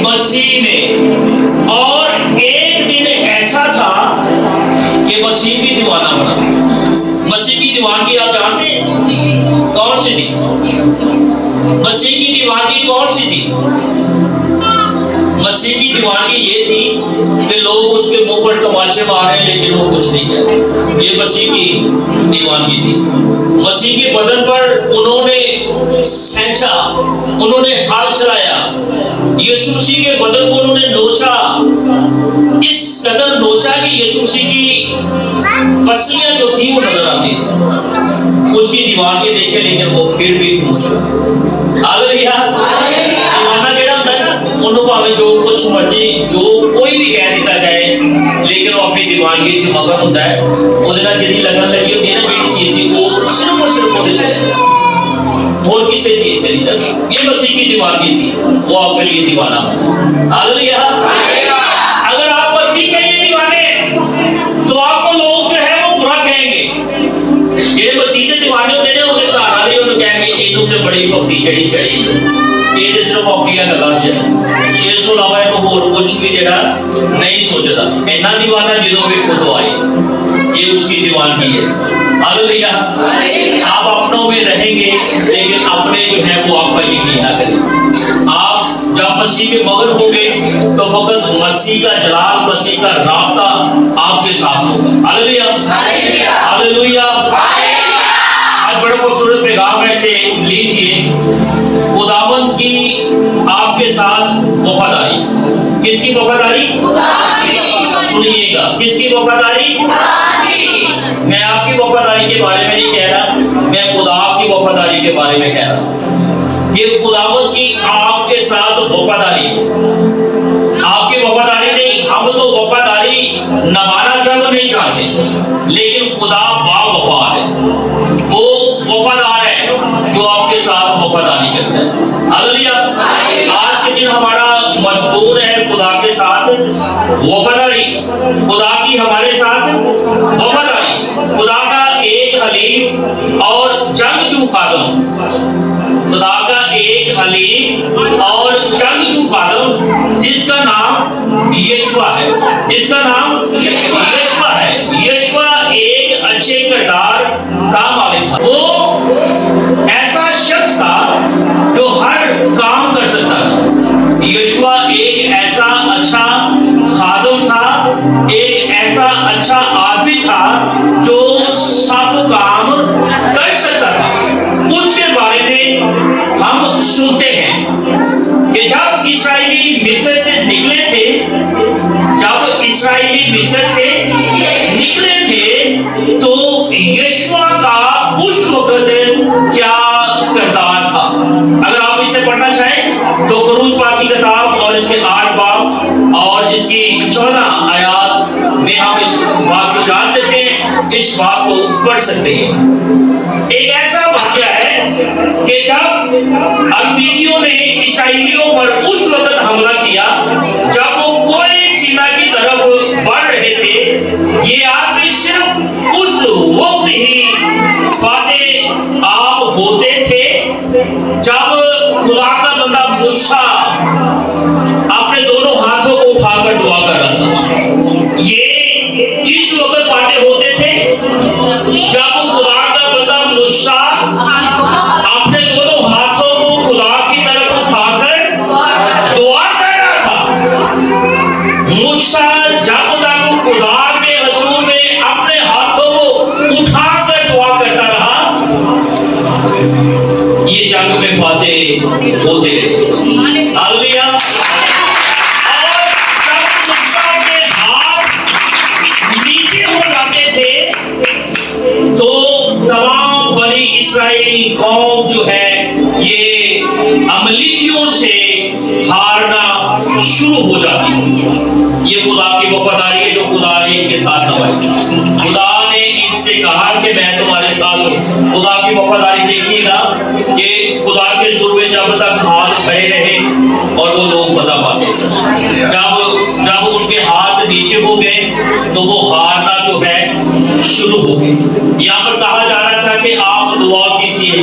مسیح میں، اور ایک دن ایسا تھا کہ مسیح بھی دیوانہ بنا۔ مسیح کی دیوانگی آپ جانتے ہیں کون سی تھی؟ مسیح کی دیوانگی کون سی تھی؟ مسیح کی دیوانگی یہ تھی کہ لوگ اس کے منہ پر تماچے مارے لیکن وہ کچھ نہیں کہتے۔ یہ مسیح کی دیوانگی تھی۔ مسیح کے بدن پر انہوں نے سینچا، انہوں نے ہاتھ چلایا، یسوع مسیح کے بدن کو انہوں نے نوچا، اس قدر نوچا کہ یسوع مسیح کی پسلیاں جو تھی وہ نظر آتی تھی۔ اس کی دیوانگی دیکھے لیکن وہ پھر بھی خاموش رہا۔ ہاللیلویا۔ دیوانہ کیڑا ہوتا ہے نا، انہوں پاوے جو کچھ مرضی جو کوئی بھی کہہ دیتا جائے لیکن وہ اپنی دیوانگی چ مگن ہوتا ہے، وہ نال جدی لگن لگی ہوتی ہے نا جہی چیز تھی وہ صرف اور صرف وہ چلے اور کسی چیز سے نہیں چلتا۔ یہ مسیح کی دیوانگی تھی، وہ آپ کے لیے دیوانہ ہوتا۔ ہاللیلویا۔ اگر آپ مسیح کے لیے دیوانے ہیں تو آپ کو لوگ جو ہے وہ برا کہیں گے۔ جہے مسیح کے دیوانے ہوتے ہیں انہیں گھر والے انہوں کہیں گے یہ تو بڑی بھکتی جڑی چڑی، یہ تو صرف اپنی گلاں چ اس کو علاوہ اور کچھ بھی جڑا نہیں سوچتا۔ اینا دیوانہ جدوں بھی خود آئے، یہ اس کی دیوانگی ہے۔ ہاللیلویا۔ آپ اپنوں میں رہیں گے لیکن اپنے جو ہے وہ آپ کا یقین نہ کریں۔ آپ جب مسیح میں مگن ہوں گے تو فقط مسیح کا جلال، مسیح کا رابطہ آپ کے ساتھ ہوگا۔ ہاللیلویا۔ ہاللیلویا۔ آج بڑا خوبصورت پیغام ہے، سے لیجئے خداوند کی آپ کے ساتھ وفاداری۔ کس کی وفاداری؟ سنیے گا، کس کی وفاداری؟ میں آپ کی وفاداری کے بارے میں نہیں کہہ رہا، میں خدا کی وفاداری کے بارے میں کہہ رہا ہوں۔ یہ خداوند کی آپ کے ساتھ وفاداری، آپ کی وفاداری نہیں۔ ہم تو وفاداری نبھانا جب نہیں چاہتے لیکن خدا با وفا ہے، وہ وفادار ہے جو آپ کے ساتھ وفاداری کرتا ہے۔ ہاللیلویا۔ آج کے دن ہمارا مضمون ہے خدا کے ساتھ وفاداری، خدا کی ہمارے ساتھ وفاداری۔ خدا کا ایک حلیم اور جنگجو خادم، خدا کا ایک حلیم اور جنگجو خادم جس کا نام یشوع ہے، جس کا نام یشوع ہے۔ یشوع ایک اچھے کردار کا مالک تھا، وہ ایسا شخص تھا جو ہر کام کر سکتا تھا۔ یشوع ایک ایسا اچھا خادم تھا، ایک ایسا اچھا آدمی تھا جو سب کام کر سکتا تھا۔ اس کے بارے میں ہم سنتے ہیں کہ جب اسرائیلی مصر سے نکلے تھے، جب اسرائیلی مصر سے نکلے تھے تو یشوع کا اس وقت کیا کردار تھا۔ اگر آپ اسے پڑھنا چاہیں تو خروج پاک کی کتاب اور اس کے 8 باب اور اس کی 14 آیات میں ہم اس بات کو جان سکتے ہیں، اس بات کو پڑھ سکتے ہیں۔ ایک ایسا واقعہ ہے کہ جب امریکیوں نے اسرائیلیوں پر اس وقت حملہ کیا جب وہ پورے سینا کی طرف بڑھ رہے تھے، یہ آدمی صرف اس وقت ہی فاتح آپ ہوتے تھے جب خدا کا بندہ موسیٰ اپنے دونوں ہاتھوں کو اٹھا کر دعا کر رہا تھا۔ یہ کس وقت فاتح ہوتے تھے؟ جب خدا کا بندہ موسیٰ اپنے دونوں ہاتھوں کو خدا کی طرف اٹھا کر دعا کر رہا تھا۔ موسیٰ جب تک خدا کے حضور میں اپنے ہاتھوں کو اٹھا کر دعا کرتا رہا، یہ جنگ میں فاتح ہوتے رہے۔ ہاللیلویا۔ اور جب موسیٰ کے ہاتھ نیچے ہو جاتے تھے تو تمام بنی اسرائیل قوم جو ہے یہ عملیوں سے ہارنا شروع ہو جاتی ہے۔ یہ خدا کی وفاداری ہے جو خدا نے ان کے ساتھ نبھائی۔ خدا نے ان سے کہا کہ میں تمہارے ساتھ ہوں۔ خدا کی وفاداری دیکھیے گا کہ خدا کے حضور میں جب تک ہاتھ کھڑے رہے اور وہ لوگ فتح پاتے تھے، جب ان کے ہاتھ نیچے ہو گئے تو وہ ہارنا جو ہے شروع ہو گئی۔ یہاں پر کہا جا رہا تھا کہ آپ دعا کیجیے،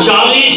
40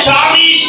40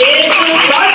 110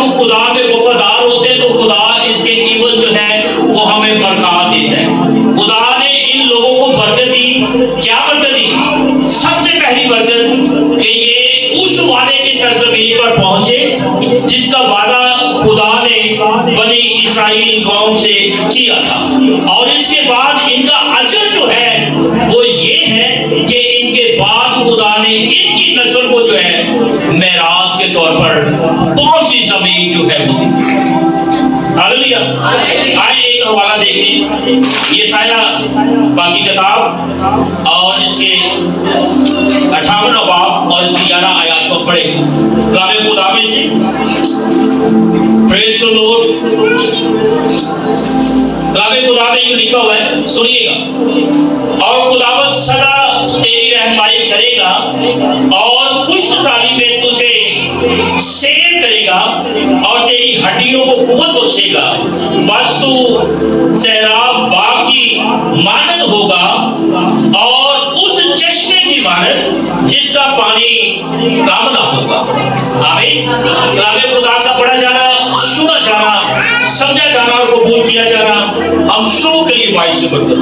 ہم خدا میں وفادار ہوتے ہیں تو خدا اس کے عوض جو ہے وہ ہمیں برکات دیتا ہے. خدا نے ان لوگوں کو برکت دی. کیا برکت دی؟ سب سے پہلی برکت کہ یہ اس وعدے کی سرزمین پر پہنچے جس کا وعدہ خدا نے بنی اسرائیل قوم سے کیا تھا. اور اس کے بعد ان کا اجر جو ہے وہ یہ ہے کہ ان کے بعد خدا نے ان کی نسل کو جو ہے میراث کے طور پر بہت سی زمین جو ہے وہ دی. ہاللیلویا. آئے ایک حوالہ دیکھ لیں. یسایہ باقی کتاب اور اس کے 58 باب اور اس کی 11 آیات کو پڑھیں گے. کلام خدا میں سے پریز دی لارڈ. کلام خدا میں یہ لکھا ہوا ہے, سنیے گا. اور خداوند سدا تیری رہنمائی کرے گا اور خشک سالی میں تجھے سیر کرے گا اور تیری ہڈیوں کو قوت بخشے گا. بس تو سیراب باغ کی مانند ہوگا اور اس چشمے کی مانند جس کا پانی کم نہ ہوگا. آمین. کلام خدا کا پڑھا جانا, سنا جانا, سمجھا جانا اور قبول کیا جانا ہم سب کے لیے باعث برکت.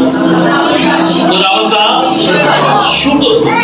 خداوند کا شکر.